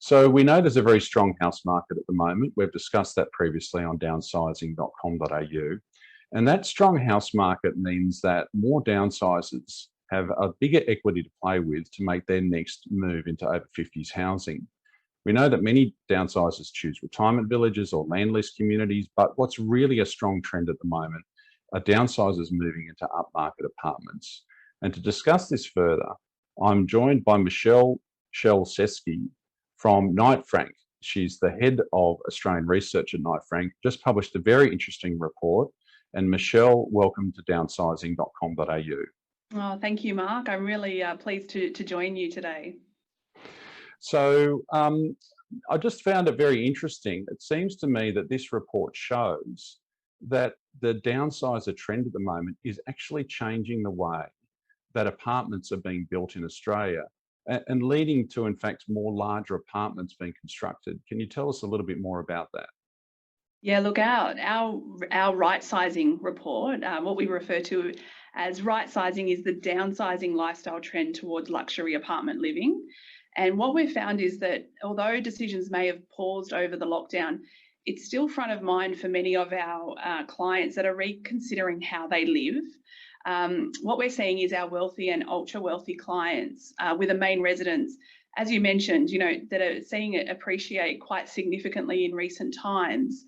So we know there's a very strong house market at the moment. We've discussed that previously on downsizing.com.au. And that strong house market means that more downsizers have a bigger equity to play with to make their next move into over 50s housing. We know that many downsizers choose retirement villages or land lease communities, but what's really a strong trend at the moment are downsizers moving into upmarket apartments. And to discuss this further, I'm joined by Michelle Skelsey from KnightFrank. She's the head of Australian research at KnightFrank, just published a very interesting report. And Michelle, welcome to downsizing.com.au. Oh, thank you, Mark. I'm really pleased to join you today. So I just found it very interesting. It seems to me that this report shows that the downsizer trend at the moment is actually changing the way that apartments are being built in Australia and leading to, in fact, more larger apartments being constructed. Can you tell us a little bit more about that? Yeah, look, our Rightsizing report, what we refer to as Rightsizing, is the downsizing lifestyle trend towards luxury apartment living. And what we've found is that although decisions may have paused over the lockdown, it's still front of mind for many of our clients that are reconsidering how they live. What we're seeing is our wealthy and ultra wealthy clients with a main residence, as you mentioned, that are seeing it appreciate quite significantly in recent times.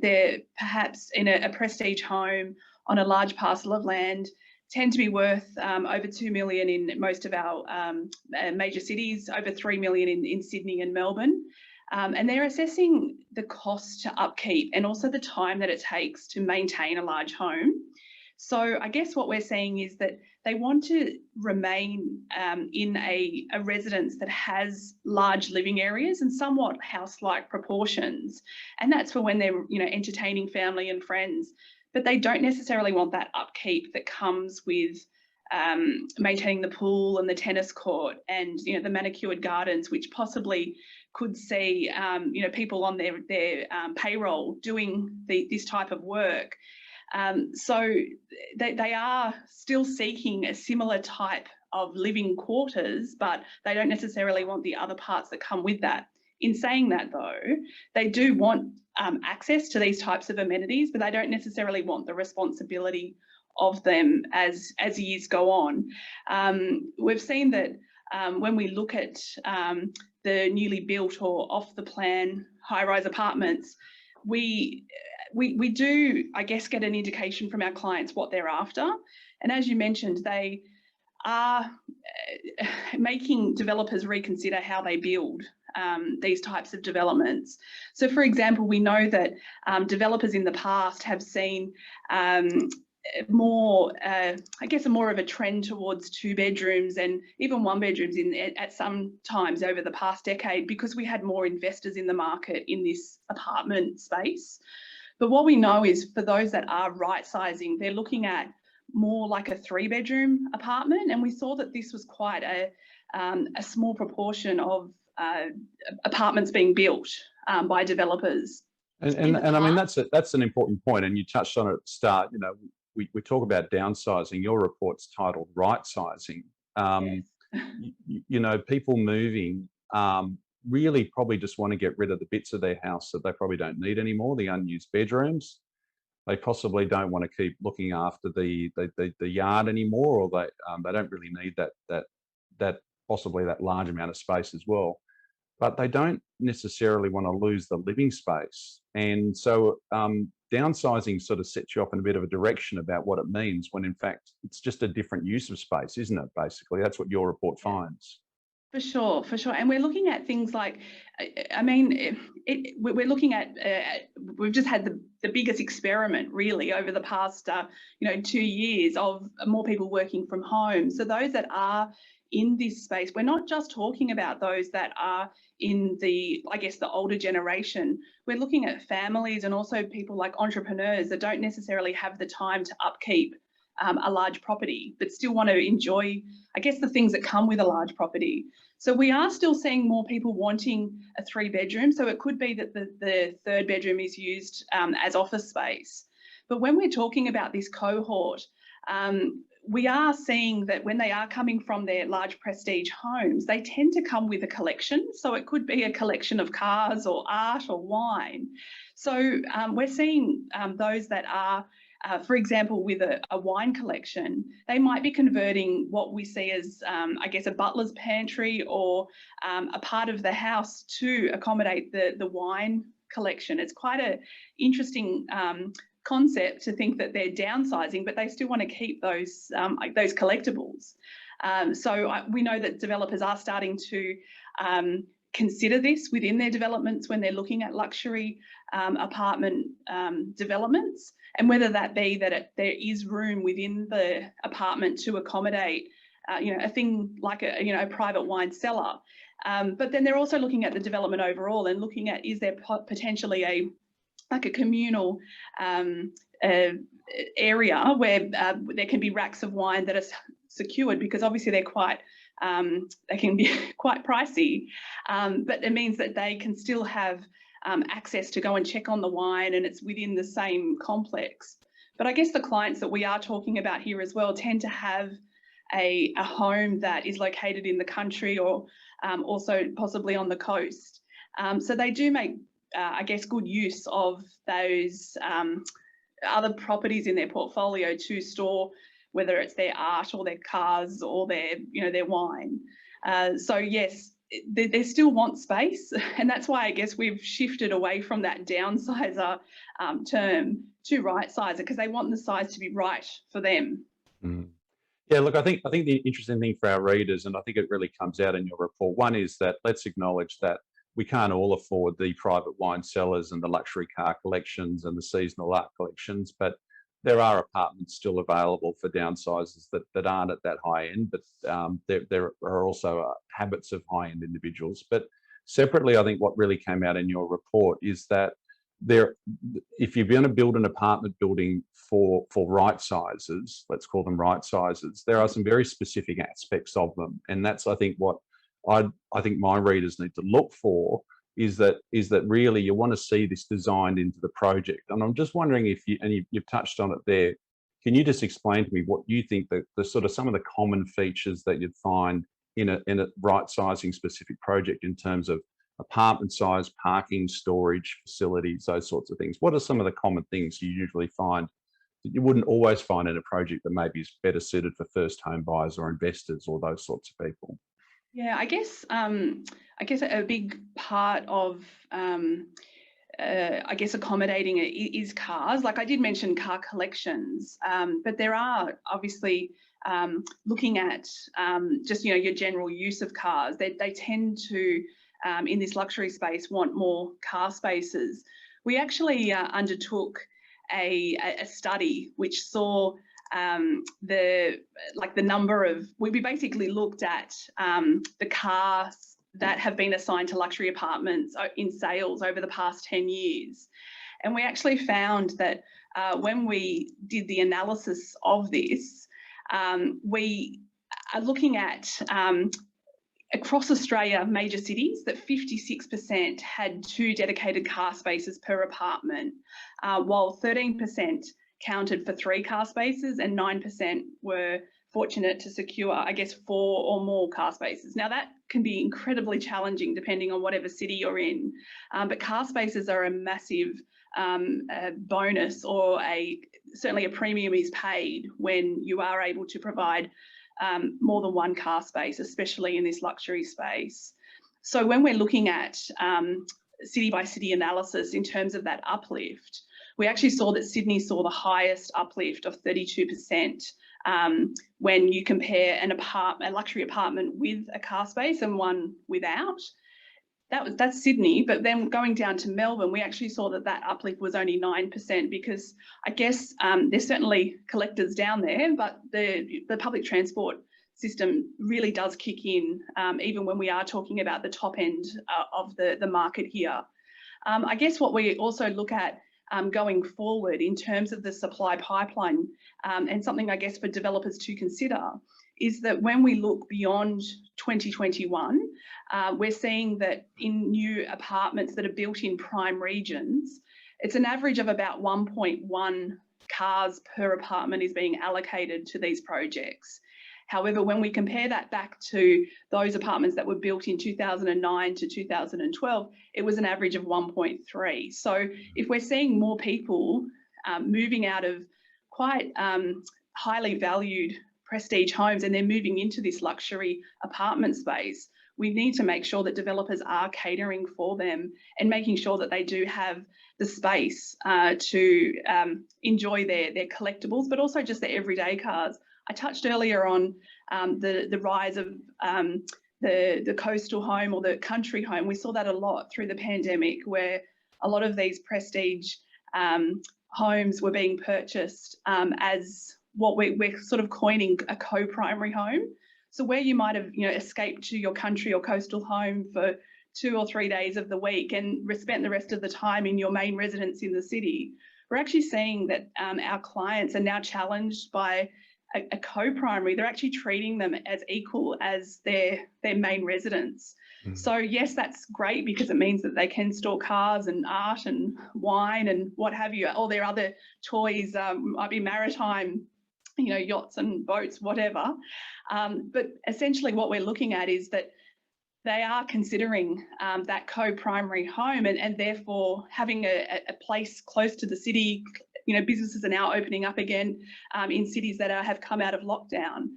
They're perhaps in a prestige home on a large parcel of land, tend to be worth over 2 million in most of our major cities, over 3 million in Sydney and Melbourne. And they're assessing the cost to upkeep and also the time that it takes to maintain a large home. So I guess what we're seeing is that they want to remain in a residence that has large living areas and somewhat house-like proportions. And that's for when they're, entertaining family and friends. But they don't necessarily want that upkeep that comes with maintaining the pool and the tennis court and, the manicured gardens, which possibly could see, people on their payroll doing this type of work. So they are still seeking a similar type of living quarters, but they don't necessarily want the other parts that come with that. In saying that, though, they do want access to these types of amenities, but they don't necessarily want the responsibility of them as years go on. We've seen that when we look at the newly built or off the plan high-rise apartments, we do, I guess, get an indication from our clients what they're after. And as you mentioned, they are making developers reconsider how they build these types of developments. So, for example, we know that developers in the past have seen more of a trend towards 2 bedrooms and even 1 bedrooms at some times over the past decade, because we had more investors in the market in this apartment space. But what we know is for those that are right-sizing, they're looking at more like a 3-bedroom apartment. And we saw that this was quite a small proportion of apartments being built by developers. And I mean, that's an important point. And you touched on it at the start. We talk about downsizing. Your report's titled Rightsizing. Yes. People moving really probably just want to get rid of the bits of their house that they probably don't need anymore, the unused bedrooms. They possibly don't want to keep looking after the yard anymore, or they don't really need that possibly that large amount of space as well. But they don't necessarily want to lose the living space. And so downsizing sort of sets you off in a bit of a direction about what it means, when in fact it's just a different use of space, isn't it? Basically, that's what your report finds. For sure. And we're looking at things like, we're looking at, we've just had the biggest experiment really over the past, 2 years of more people working from home. So those that are in this space, we're not just talking about those that are in the older generation. We're looking at families and also people like entrepreneurs that don't necessarily have the time to upkeep a large property, but still want to enjoy, the things that come with a large property. So we are still seeing more people wanting a 3-bedroom. So it could be that the 3rd bedroom is used as office space. But when we're talking about this cohort, we are seeing that when they are coming from their large prestige homes, they tend to come with a collection. So it could be a collection of cars or art or wine. So we're seeing those that are, for example, with a wine collection, they might be converting what we see as, I guess, a butler's pantry or a part of the house to accommodate the wine collection. It's quite an interesting concept to think that they're downsizing, but they still want to keep those collectibles. We know that developers are starting to consider this within their developments when they're looking at luxury apartment developments, and whether that be that there is room within the apartment to accommodate a thing like a private wine cellar. But then they're also looking at the development overall and looking at, is there potentially a communal area where there can be racks of wine that are secured, because obviously they're quite they can be quite pricey, but it means that they can still have access to go and check on the wine, and it's within the same complex. But I guess the clients that we are talking about here as well tend to have a home that is located in the country or also possibly on the coast. So they do make I guess, good use of those other properties in their portfolio to store, whether it's their art or their cars or their wine. So yes, they still want space, and that's why I guess we've shifted away from that downsizer term to right sizer, because they want the size to be right for them. Mm. Yeah, look, I think the interesting thing for our readers, and I think it really comes out in your report, one is that let's acknowledge that we can't all afford the private wine cellars and the luxury car collections and the seasonal art collections, but there are apartments still available for downsizers that aren't at that high end, but there are also habits of high-end individuals. But separately, I think what really came out in your report is that if you're going to build an apartment building for right sizes, let's call them right sizes, there are some very specific aspects of them, and that's, I think, what I think my readers need to look for is that really you want to see this designed into the project. And I'm just wondering if you've touched on it there. Can you just explain to me what you think that the sort of some of the common features that you'd find in a right sizing specific project in terms of apartment size, parking, storage, facilities, those sorts of things? What are some of the common things you usually find that you wouldn't always find in a project that maybe is better suited for first home buyers or investors or those sorts of people? Yeah, I guess a big part of I guess accommodating it is cars. Like I did mention car collections, but there are obviously looking at just your general use of cars. They tend to in this luxury space want more car spaces. We actually undertook a study which saw the number of, we basically looked at the cars that have been assigned to luxury apartments in sales over the past 10 years. And we actually found that when we did the analysis of this, we are looking at across Australia, major cities, that 56% had 2 dedicated car spaces per apartment, while 13% counted for 3 car spaces and 9% were fortunate to secure, I guess, 4 or more car spaces. Now that can be incredibly challenging depending on whatever city you're in, but car spaces are a massive bonus, or certainly a premium is paid when you are able to provide more than 1 car space, especially in this luxury space. So when we're looking at city by city analysis in terms of that uplift, we actually saw that Sydney saw the highest uplift of 32% when you compare a luxury apartment with a car space and one without. That's Sydney, but then going down to Melbourne, we actually saw that uplift was only 9%, because I guess there's certainly collectors down there, but the public transport system really does kick in, even when we are talking about the top end of the market here. I guess what we also look at going forward in terms of the supply pipeline, and something I guess for developers to consider, is that when we look beyond 2021, we're seeing that in new apartments that are built in prime regions, it's an average of about 1.1 cars per apartment is being allocated to these projects. However, when we compare that back to those apartments that were built in 2009 to 2012, it was an average of 1.3. So if we're seeing more people moving out of quite highly valued prestige homes and they're moving into this luxury apartment space, we need to make sure that developers are catering for them and making sure that they do have the space to enjoy their collectibles, but also just their everyday cars. I touched earlier on the rise of the coastal home or the country home. We saw that a lot through the pandemic, where a lot of these prestige homes were being purchased as what we're sort of coining a co-primary home. So where you might have, escaped to your country or coastal home for 2 or 3 days of the week and spent the rest of the time in your main residence in the city, we're actually seeing that our clients are now challenged by a co-primary. They're actually treating them as equal as their main residence. So yes, that's great because it means that they can store cars and art and wine and what have you, all their other toys, might be maritime, yachts and boats, whatever. But essentially what we're looking at is that they are considering that co-primary home and therefore having a place close to the city. Businesses are now opening up again in cities that have come out of lockdown.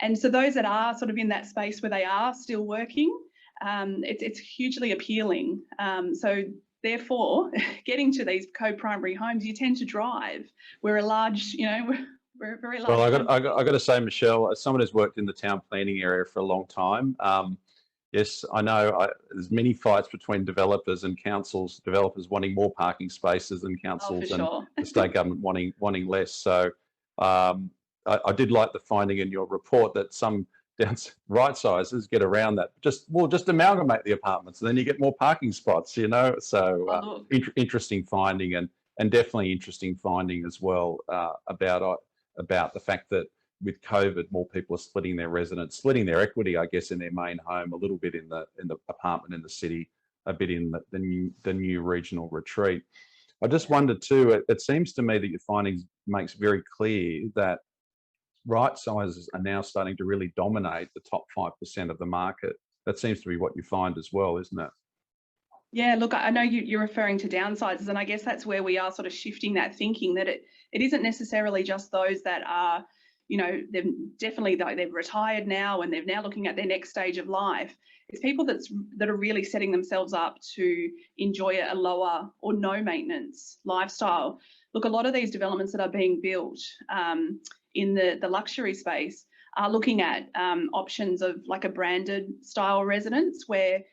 And so those that are sort of in that space where they are still working, it's hugely appealing. So therefore, getting to these co-primary homes, you tend to drive. We're a large, we're a very large. Well, I got to say, Michelle, as someone who's worked in the town planning area for a long time, yes, I know there's many fights between developers and councils, developers wanting more parking spaces and councils and the state government wanting less. So I did like the finding in your report that some Rightsizers get around that. Just amalgamate the apartments and then you get more parking spots, So interesting finding and definitely interesting finding as well about the fact that with COVID, more people are splitting their equity, I guess, in their main home, a little bit in the apartment in the city, a bit in the new regional retreat. I just wondered too, it seems to me that your findings makes very clear that Rightsizers are now starting to really dominate the top 5% of the market. That seems to be what you find as well, isn't it? Yeah, look, I know you're referring to downsizers, and I guess that's where we are sort of shifting that thinking, that it isn't necessarily just those that are, they've retired now and they're now looking at their next stage of life. It's people that are really setting themselves up to enjoy a lower or no maintenance lifestyle. Look, a lot of these developments that are being built in the luxury space are looking at options of like a branded style residence where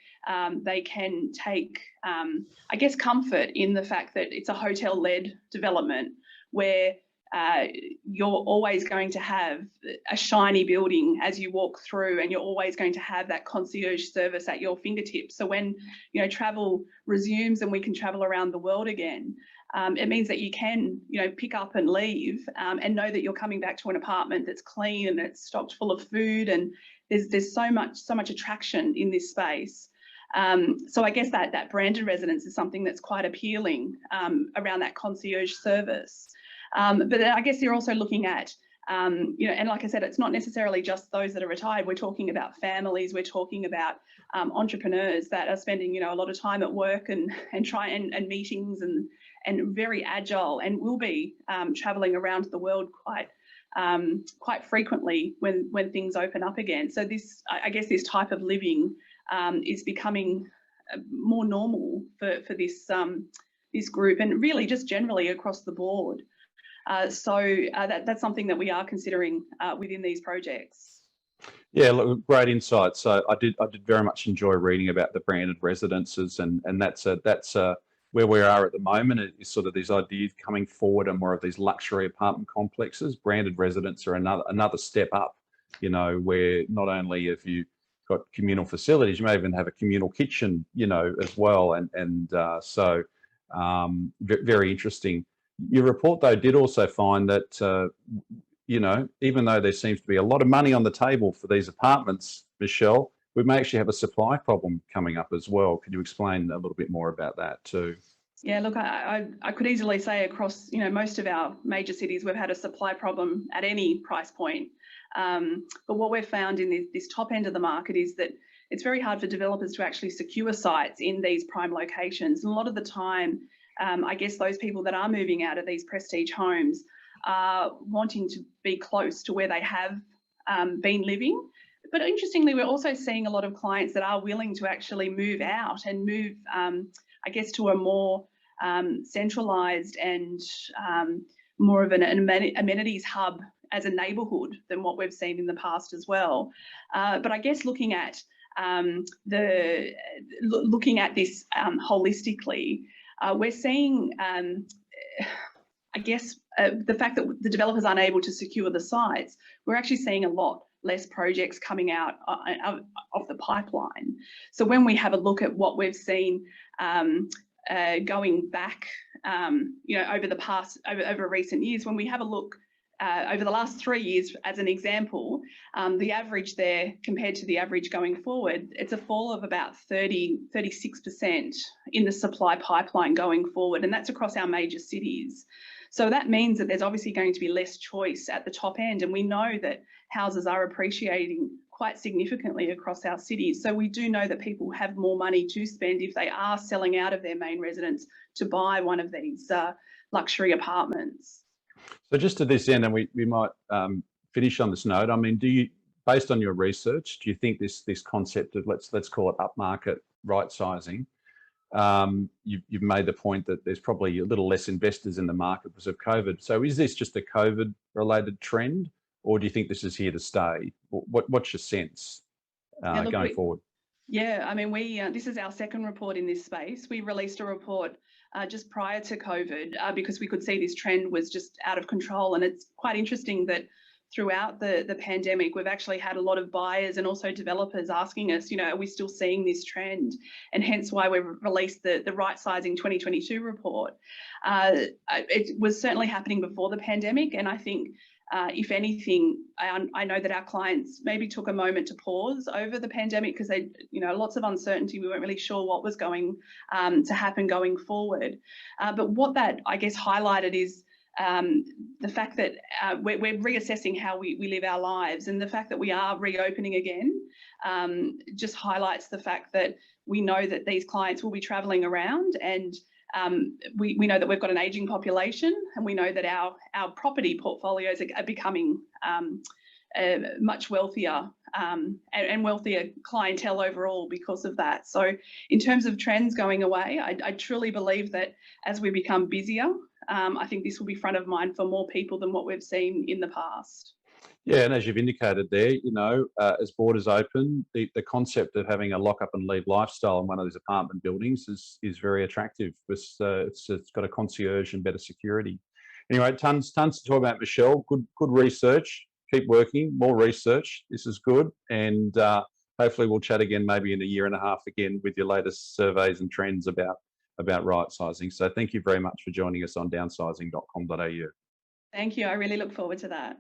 they can take, I guess, comfort in the fact that it's a hotel-led development where you're always going to have a shiny building as you walk through, and you're always going to have that concierge service at your fingertips. So when travel resumes and we can travel around the world again, it means that you can pick up and leave and know that you're coming back to an apartment that's clean and it's stocked full of food, and there's so much attraction in this space. So I guess that branded residence is something that's quite appealing around that concierge service. But I guess you're also looking at, and like I said, it's not necessarily just those that are retired. We're talking about families. We're talking about entrepreneurs that are spending, a lot of time at work and meetings and very agile, and will be traveling around the world quite frequently when things open up again. So I guess this type of living is becoming more normal for this group, and really just generally across the board. So that's something that we are considering within these projects. Yeah, look, great insight. So I did very much enjoy reading about the branded residences, and that's where we are at the moment. Is sort of these ideas coming forward and more of these luxury apartment complexes. Branded residents are another step up, where not only have you got communal facilities, you may even have a communal kitchen, as well, and so very interesting. Your report, though, did also find that, even though there seems to be a lot of money on the table for these apartments, Michelle, we may actually have a supply problem coming up as well. Could you explain a little bit more about that too? Yeah, look, I could easily say across, most of our major cities, we've had a supply problem at any price point. But what we've found in this top end of the market is that it's very hard for developers to actually secure sites in these prime locations. And a lot of the time, I guess those people that are moving out of these prestige homes are wanting to be close to where they have been living. But interestingly, we're also seeing a lot of clients that are willing to actually move out and move, I guess, to a more centralised and more of an amenities hub as a neighbourhood than what we've seen in the past as well. But I guess looking at this holistically, we're seeing, I guess, the fact that the developers aren't able to secure the sites, we're actually seeing a lot less projects coming out of the pipeline. So when we have a look at what we've seen going back, over recent years, when we have a look over the last 3 years, as an example, the average there compared to the average going forward, it's a fall of about 36% in the supply pipeline going forward, and that's across our major cities. So that means that there's obviously going to be less choice at the top end, and we know that houses are appreciating quite significantly across our cities. So we do know that people have more money to spend if they are selling out of their main residence to buy one of these luxury apartments. So just to this end, and we might finish on this note, I mean, based on your research, do you think this concept of let's call it upmarket right-sizing, you've made the point that there's probably a little less investors in the market because of COVID. So is this just a COVID-related trend, or do you think this is here to stay? What's your sense going forward? Yeah, I mean, this is our second report in this space. We released a report just prior to COVID because we could see this trend was just out of control. And it's quite interesting that throughout the pandemic, we've actually had a lot of buyers and also developers asking us, are we still seeing this trend? And hence why we've released the Rightsizing 2022 report. It was certainly happening before the pandemic. And I think, if anything, I know that our clients maybe took a moment to pause over the pandemic because they, lots of uncertainty. We weren't really sure what was going to happen going forward. But what that, I guess, highlighted is the fact that we're reassessing how we live our lives, and the fact that we are reopening again just highlights the fact that we know that these clients will be travelling around, and we know that we've got an ageing population, and we know that our property portfolios are becoming much wealthier and wealthier clientele overall because of that. So in terms of trends going away, I truly believe that as we become busier, I think this will be front of mind for more people than what we've seen in the past. Yeah, and as you've indicated there, as borders open, the concept of having a lock up and leave lifestyle in one of these apartment buildings is very attractive. It's got a concierge and better security. Anyway, tons to talk about, Michelle. Good research. Keep working, more research. This is good, and hopefully we'll chat again maybe in a year and a half again with your latest surveys and trends about right-sizing. So thank you very much for joining us on downsizing.com.au. Thank you. I really look forward to that.